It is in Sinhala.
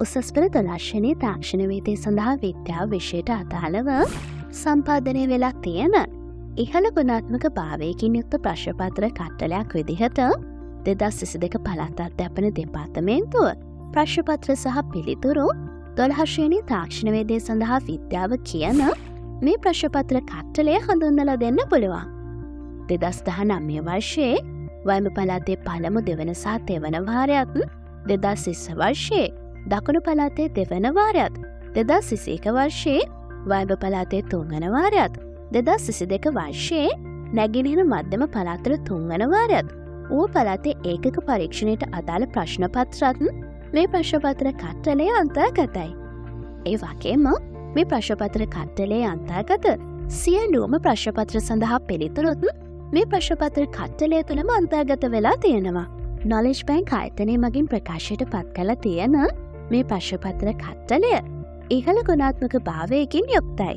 උසස් පෙළ 12 වෙනි තාක්ෂණ වේදේ සඳහා විද්‍යාව විෂයට අදාළව සම්පාදනය වෙලා තියෙන ඉහළ ගුණාත්මක භාවයකින් යුක්ත ප්‍රශ්න පත්‍ර කට්ටලයක් විදිහට 2022 පළාත් අධ්‍යාපන දෙපාර්තමේන්තුව ප්‍රශ්න පත්‍ර සහ පිළිතුරු 12 වෙනි තාක්ෂණ වේදේ සඳහා විද්‍යාව කියන මේ ප්‍රශ්න පත්‍ර කට්ටලය හඳුන්වලා දෙන්න පුළුවන්. 2019 වර්ෂයේ වයඹ පළාතේ පළමු දෙවන සහ තෙවන වාරයත් 2020 වර්ෂයේ දකුණු පළාතේ දෙවන වාරයත් 2021 වර්ෂයේ වයඹ පළාතේ තුන්වන වාරයත් 2022 වර්ෂයේ නැගෙනහිර මධ්‍යම පළාතට තුන්වන වාරයත් ඌව පළාතේ ඒකක පරීක්ෂණයට අදාළ ප්‍රශ්න පත්‍රත් මේ ප්‍රශ්න පත්‍ර කට්ටලයේ අන්තර්ගතයි. ඒ වගේම මේ ප්‍රශ්න පත්‍ර කට්ටලයේ අන්තර්ගත සියලුම ප්‍රශ්න පත්‍ර සඳහා පිළිතුරුත් මේ ප්‍රශ්න පත්‍ර කට්ටලය තුළම අන්තර්ගත වෙලා තියෙනවා. නොලෙජ් බැංක් ආයතනය මගින් ප්‍රකාශයට පත් කළ තියෙන මේ ප්‍රශ්න පත්‍ර කට්ටලය ඉහළ ගුණාත්මක භාවයකින් යුක්තයි.